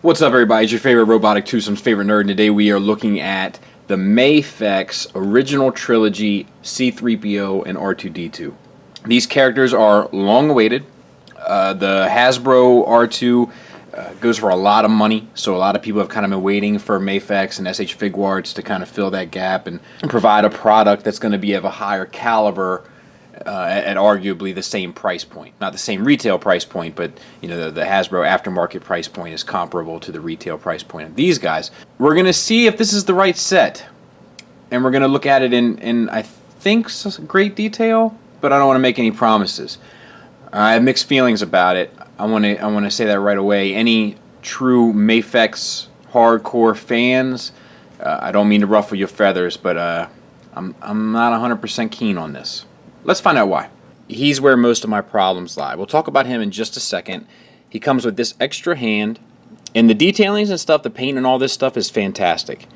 What's up, everybody? It's your favorite robotic twosome's favorite nerd, and today we are looking at the Mafex original trilogy C-3PO and R2 D2. These characters are long awaited. The Hasbro R2 goes for a lot of money, so a lot of people have kind of been waiting for Mafex and SH Figuarts to kind of fill that gap and provide a product that's going to be of a higher caliber at arguably the same price point. Not the same retail price point, but you know, the Hasbro aftermarket price point is comparable to the retail price point of these guys. We're going to see if this is the right set, and we're going to look at it in I think, great detail, but I don't want to make any promises. I have mixed feelings about it. I want to say that right away. Any true Mafex hardcore fans, I don't mean to ruffle your feathers, but I'm not 100% keen on this. Let's find out why. He's where most of my problems lie. We'll talk about him in just a second. He comes with this extra hand, and the detailings and stuff, the paint and all this stuff is fantastic.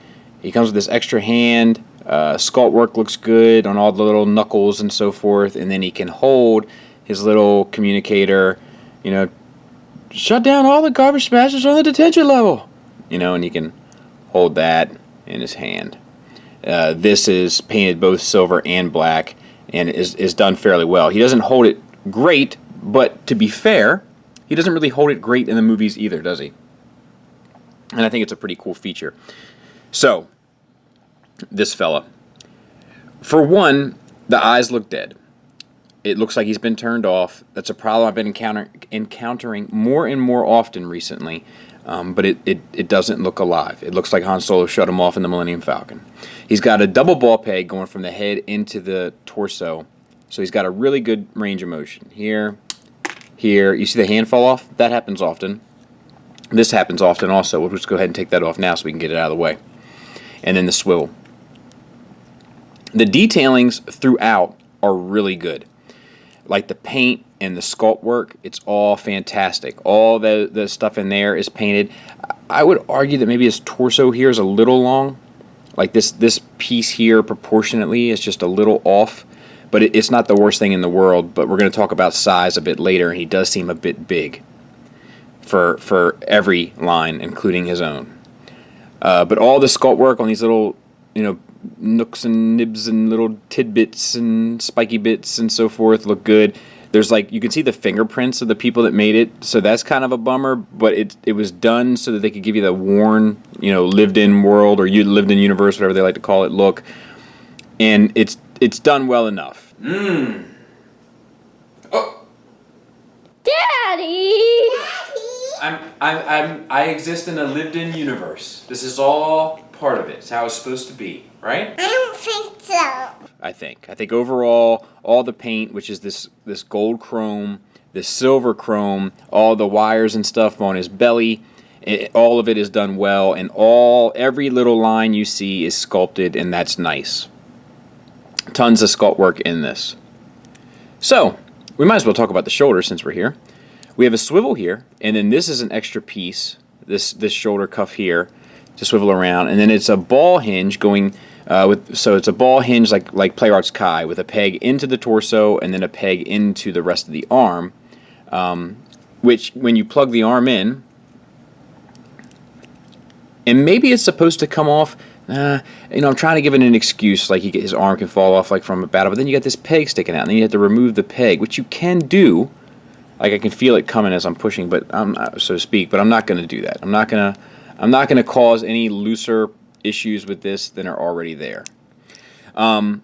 He comes with this extra hand. Sculpt work looks good on all the little knuckles and so forth, and then he can hold his little communicator, you know, shut down all the garbage smashers on the detention level, you know, and he can hold that in his hand. This is painted both silver and black, and is done fairly well. He doesn't hold it great, but to be fair, he doesn't really hold it great in the movies either, does he? And I think it's a pretty cool feature. So, this fella. For one, the eyes look dead. It looks like he's been turned off. That's a problem I've been encountering more and more often recently, but it doesn't look alive. It looks like Han Solo shut him off in the Millennium Falcon. He's got a double ball peg going from the head into the torso, so he's got a really good range of motion. Here. You see the hand fall off? That happens often. This happens often also. We'll just go ahead and take that off now so we can get it out of the way. And then the swivel. The detailings throughout are really good. Like the paint and the sculpt work, it's all fantastic. All the stuff in there is painted. I would argue that maybe his torso here is a little long. Like this piece here proportionately is just a little off. But it's not the worst thing in the world. But we're going to talk about size a bit later, and he does seem a bit big for every line, including his own. But all the sculpt work on these little, you know, nooks and nibs and little tidbits and spiky bits and so forth look good. There's like, you can see the fingerprints of the people that made it, so that's kind of a bummer, but it was done so that they could give you the worn, you know, lived in world, or you lived in universe, whatever they like to call it, look. And it's done well enough. Oh, Daddy! I exist in a lived in universe. This is all part of it. It's how it's supposed to be, right? I don't think so. I think overall, all the paint, which is this gold chrome, this silver chrome, all the wires and stuff on his belly, all of it is done well, and every little line you see is sculpted, and that's nice. Tons of sculpt work in this. So, we might as well talk about the shoulder since we're here. We have a swivel here, and then this is an extra piece, this shoulder cuff here, to swivel around, and then it's a ball hinge going so it's a ball hinge like Play Arts Kai, with a peg into the torso and then a peg into the rest of the arm, which when you plug the arm in, and maybe it's supposed to come off, you know, I'm trying to give it an excuse, like his arm can fall off like from a battle, but then you got this peg sticking out, and then you have to remove the peg, which you can do. Like, I can feel it coming as I'm pushing, but so to speak, but I'm not going to do that. I'm not going to cause any looser issues with this than are already there. But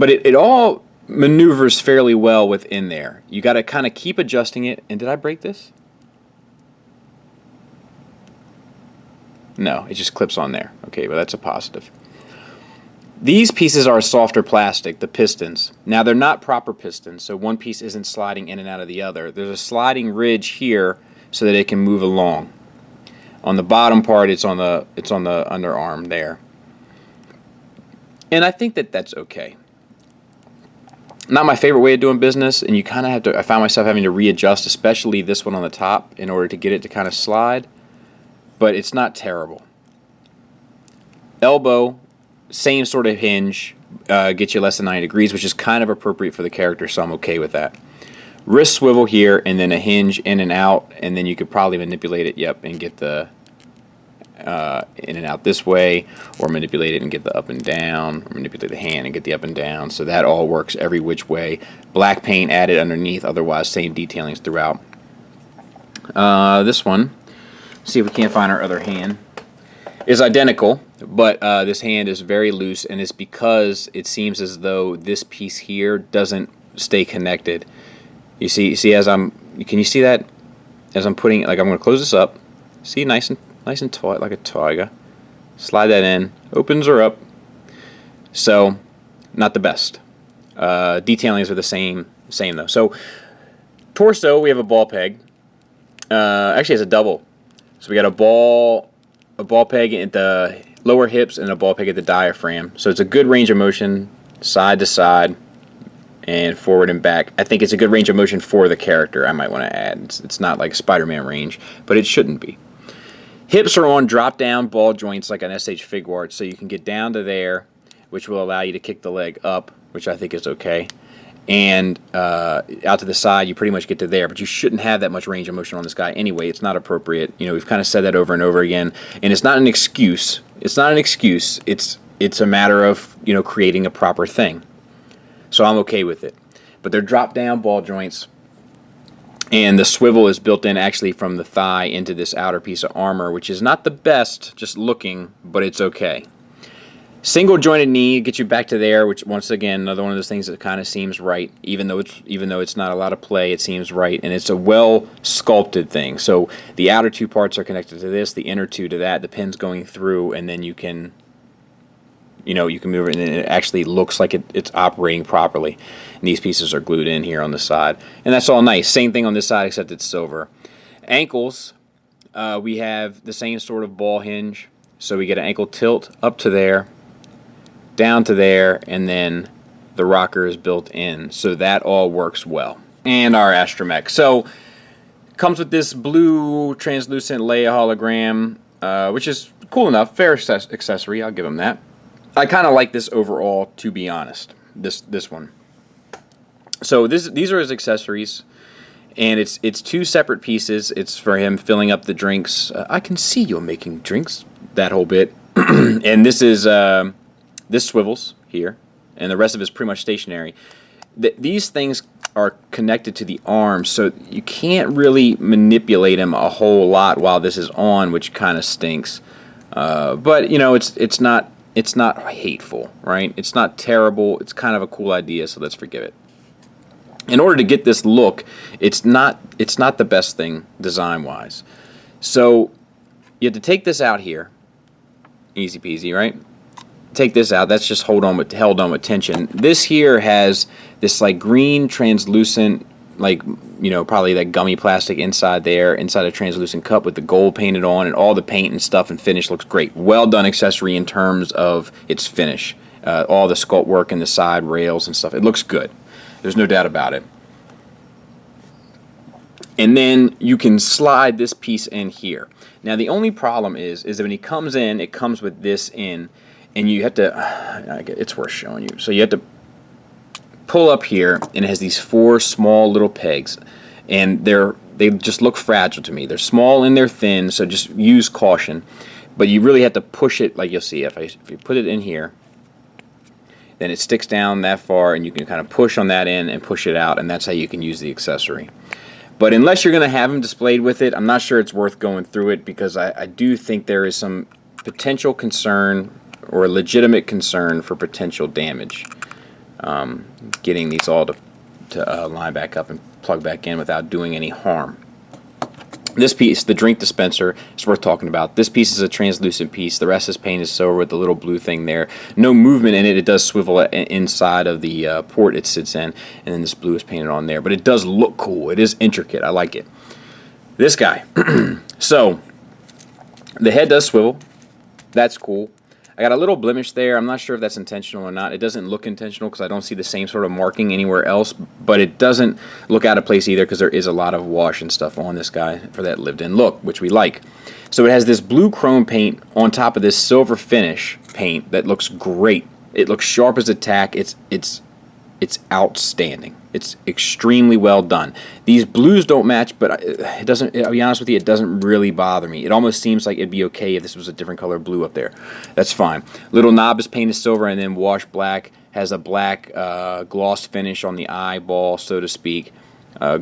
it all maneuvers fairly well within there. You got to kind of keep adjusting it. And did I break this? No, it just clips on there. Okay, well, that's a positive. These pieces are a softer plastic, the pistons. Now, they're not proper pistons, so one piece isn't sliding in and out of the other. There's a sliding ridge here so that it can move along. On the bottom part, it's on the underarm there. And I think that that's okay. Not my favorite way of doing business, and you kind of have to, I found myself having to readjust, especially this one on the top, in order to get it to kind of slide. But it's not terrible. Elbow, same sort of hinge, gets you less than 90 degrees, which is kind of appropriate for the character, so I'm okay with that. wrist swivel here, and then a hinge in and out, and then you could probably manipulate it, yep, and get the in and out this way, or manipulate it and get the up and down, or manipulate the hand and get the up and down. So that all works every which way. Black paint added underneath, otherwise same detailings throughout. This one, see if we can't find our other hand, is identical, but this hand is very loose, and it's because it seems as though this piece here doesn't stay connected. You see as can you see that as I'm putting, like, I'm going to close this up, see, nice and taut, like a tiger. Slide that in, opens her up. So, not the best. Detailings are the same though. So, torso, we have a ball peg. Actually, it's a double. So we got a ball peg at the lower hips and a ball peg at the diaphragm. So it's a good range of motion, side to side, and forward and back. I think it's a good range of motion for the character. I might want to add. It's not like Spider-Man range, but it shouldn't be. Hips are on drop-down ball joints like an SH Figuart, so you can get down to there, which will allow you to kick the leg up, which I think is okay. And out to the side, you pretty much get to there, but you shouldn't have that much range of motion on this guy anyway. It's not appropriate. You know, we've kind of said that over and over again, and it's not an excuse. It's not an excuse. It's a matter of, you know, creating a proper thing. So I'm okay with it. But they're drop-down ball joints. And the swivel is built in actually from the thigh into this outer piece of armor, which is not the best just looking, but it's okay. Single jointed knee gets you back to there, which once again another one of those things that kind of seems right, even though it's not a lot of play, it seems right, and it's a well sculpted thing. So the outer two parts are connected to this, the inner two to that, the pin's going through, and then you can move it, and it actually looks like it's operating properly. And these pieces are glued in here on the side. And that's all nice. Same thing on this side, except it's silver. Ankles, we have the same sort of ball hinge. So we get an ankle tilt up to there, down to there, and then the rocker is built in. So that all works well. And our astromech. So comes with this blue translucent Leia hologram, which is cool enough. Fair accessory, I'll give them that. I kind of like this overall, to be honest. This one. So these are his accessories, and it's two separate pieces. It's for him filling up the drinks. I can see you're making drinks. That whole bit, and this is this swivels here, and the rest of it is pretty much stationary. These things are connected to the arms, so you can't really manipulate them a whole lot while this is on, which kind of stinks. But you know, it's not hateful, right? It's not terrible. It's kind of a cool idea, so let's forgive it. In order to get this look, it's not the best thing design-wise. So you have to take this out here. Easy peasy, right? Take this out. That's just held on with tension. This here has this like green translucent, like, you know, probably that gummy plastic inside there, inside a translucent cup with the gold painted on, and all the paint and stuff and finish looks great. Well done accessory in terms of its finish. All the sculpt work in the side rails and stuff. It looks good. There's no doubt about it. And then you can slide this piece in here. Now the only problem is that when he comes in, it comes with this in, and you have to, it's worth showing you. So you have to pull up here, and it has these four small little pegs, and they just look fragile to me. They're small and they're thin, so just use caution. But you really have to push it, like you'll see if you put it in here, then it sticks down that far, and you can kind of push on that end and push it out, and that's how you can use the accessory. But unless you're going to have them displayed with it, I'm not sure it's worth going through it, because I do think there is some potential concern or a legitimate concern for potential damage. Getting these all to line back up and plug back in without doing any harm. This piece, the drink dispenser, is worth talking about. This piece is a translucent piece. The rest is painted silver with the little blue thing there. No movement in it. It does swivel inside of the port it sits in, and then this blue is painted on there. But it does look cool. It is intricate. I like it. This guy. So, the head does swivel. That's cool. I got a little blemish there. I'm not sure if that's intentional or not. It doesn't look intentional because I don't see the same sort of marking anywhere else, but it doesn't look out of place either because there is a lot of wash and stuff on this guy for that lived-in look, which we like. So it has this blue chrome paint on top of this silver finish paint that looks great. It looks sharp as a tack. It's It's outstanding. It's extremely well done. These blues don't match, but it doesn't, I'll be honest with you, it doesn't really bother me. It almost seems like it'd be okay if this was a different color blue up there. That's fine. Little knob is painted silver and then washed black. Has a black gloss finish on the eyeball, so to speak.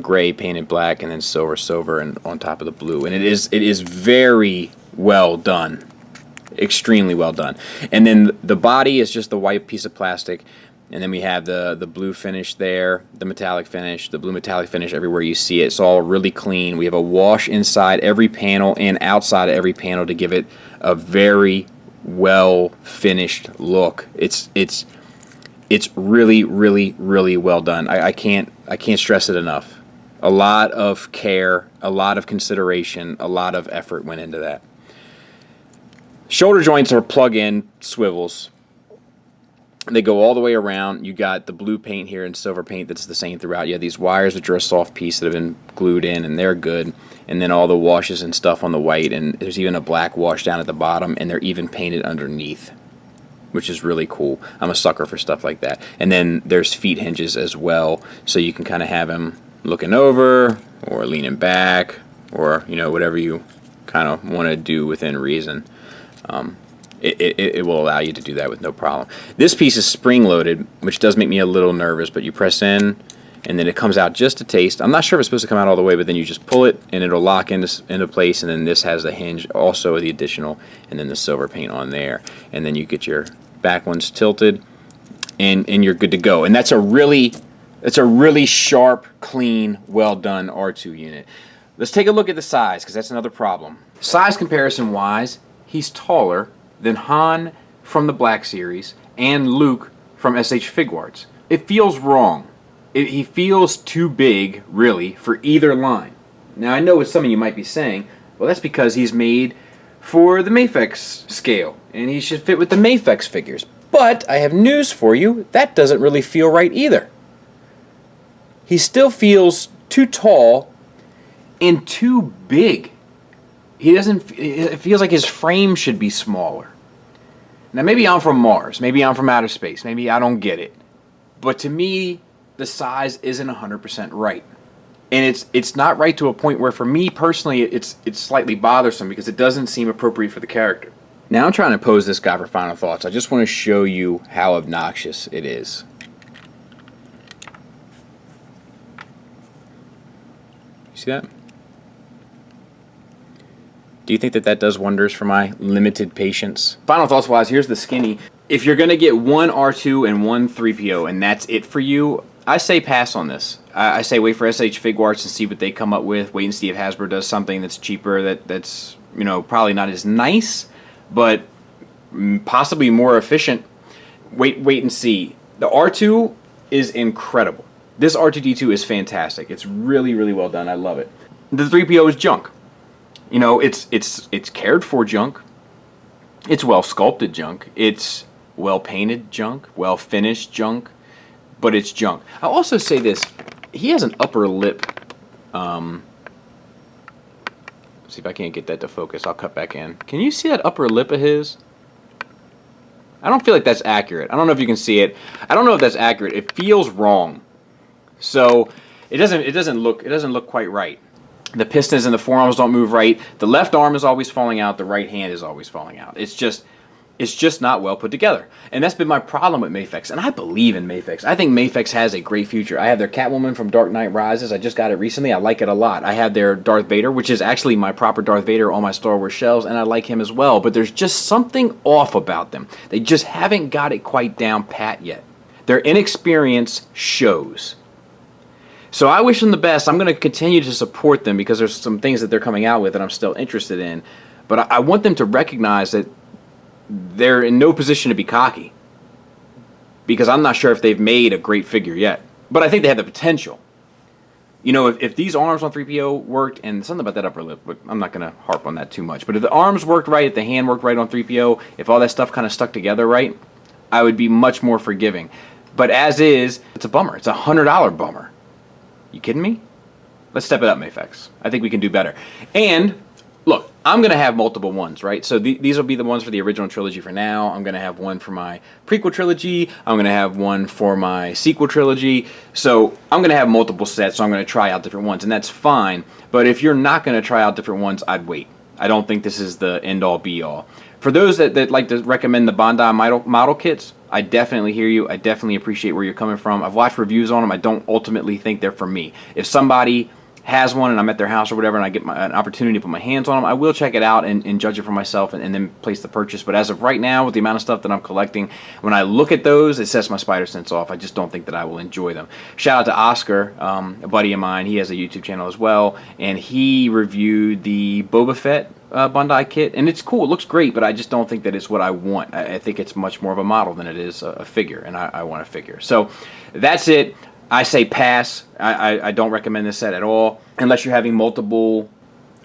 Gray painted black, and then silver and on top of the blue. And it is very well done. Extremely well done. And then the body is just the white piece of plastic. And then we have the blue finish there, the metallic finish, the blue metallic finish everywhere you see it. It's all really clean. We have a wash inside every panel and outside of every panel to give it a very well finished look. It's really, really, really well done. I can't stress it enough. A lot of care, a lot of consideration, a lot of effort went into that. Shoulder joints are plug-in swivels. They go all the way around. You got the blue paint here and silver paint that's the same throughout. You have these wires, which are a soft piece that have been glued in, and they're good. And then all the washes and stuff on the white, and there's even a black wash down at the bottom, and they're even painted underneath, which is really cool. I'm a sucker for stuff like that. And then there's feet hinges as well, so you can kind of have him looking over or leaning back, or whatever you kind of want to do within reason. It will allow you to do that with no problem. This piece is spring-loaded, which does make me a little nervous, but you press in, and then it comes out just a taste. I'm not sure if it's supposed to come out all the way, but then you just pull it, and it'll lock into place, and then this has the hinge, also the additional, and then the silver paint on there. And then you get your back ones tilted, and you're good to go. And that's a really sharp, clean, well-done R2 unit. Let's take a look at the size, because that's another problem. Size comparison-wise, he's taller than Han from the Black Series and Luke from SH Figuarts. It feels wrong. He feels too big, really, for either line. Now, I know what some of you might be saying, well, that's because he's made for the Mafex scale, and he should fit with the Mafex figures. But I have news for you, that doesn't really feel right either. He still feels too tall and too big. It feels like his frame should be smaller. Now, maybe I'm from Mars, maybe I'm from outer space, maybe I don't get it. But to me, the size isn't 100% right. And it's not right to a point where, for me personally, it's slightly bothersome because it doesn't seem appropriate for the character. Now I'm trying to pose this guy for final thoughts. I just want to show you how obnoxious it is. You see that? Do you think that does wonders for my limited patience? Final thoughts wise, here's the skinny. If you're going to get one R2 and one 3PO and that's it for you, I say pass on this. I say wait for SH Figuarts and see what they come up with. Wait and see if Hasbro does something that's cheaper, that's probably not as nice, but possibly more efficient. Wait and see. The R2 is incredible. This R2 D2 is fantastic. It's really, really well done. I love it. The 3PO is junk. It's cared for junk. It's well sculpted junk. It's well painted junk, well finished junk, but it's junk. I'll also say this: he has an upper lip. See if I can't get that to focus. I'll cut back in. Can you see that upper lip of his? I don't feel like that's accurate. I don't know if you can see it. I don't know if that's accurate. It feels wrong. So it doesn't look quite right. The pistons and the forearms don't move right. The left arm is always falling out. The right hand is always falling out. It's just not well put together. And that's been my problem with Mafex. And I believe in Mafex. I think Mafex has a great future. I have their Catwoman from Dark Knight Rises. I just got it recently. I like it a lot. I have their Darth Vader, which is actually my proper Darth Vader on my Star Wars shelves, and I like him as well. But there's just something off about them. They just haven't got it quite down pat yet. Their inexperience shows. So I wish them the best. I'm going to continue to support them because there's some things that they're coming out with that I'm still interested in. But I want them to recognize that they're in no position to be cocky, because I'm not sure if they've made a great figure yet. But I think they have the potential. If these arms on 3PO worked, and something about that upper lip, but I'm not going to harp on that too much. But if the arms worked right, if the hand worked right on 3PO, if all that stuff kind of stuck together right, I would be much more forgiving. But as is, it's a bummer. It's a $100 bummer. You kidding me? Let's step it up, Mafex. I think we can do better. And, look, I'm going to have multiple ones, right? So these will be the ones for the original trilogy for now. I'm going to have one for my prequel trilogy. I'm going to have one for my sequel trilogy. So I'm going to have multiple sets, so I'm going to try out different ones, and that's fine. But if you're not going to try out different ones, I'd wait. I don't think this is the end-all, be-all. For those that like to recommend the Bandai model kits, I definitely hear you. I definitely appreciate where you're coming from. I've watched reviews on them. I don't ultimately think they're for me. If somebody has one and I'm at their house or whatever and I get an opportunity to put my hands on them, I will check it out and judge it for myself and then place the purchase. But as of right now, with the amount of stuff that I'm collecting, when I look at those, it sets my spider sense off. I just don't think that I will enjoy them. Shout out to Oscar, a buddy of mine. He has a YouTube channel as well, and he reviewed the Boba Fett Bandai kit, and it's cool. It looks great, but I just don't think that it's what I want. I think it's much more of a model than it is a figure, and I want a figure. So that's it. I say pass. I don't recommend this set at all unless you're having multiple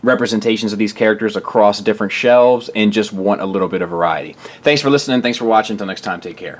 representations of these characters across different shelves and just want a little bit of variety. Thanks for listening. Thanks for watching. Until next time, take care.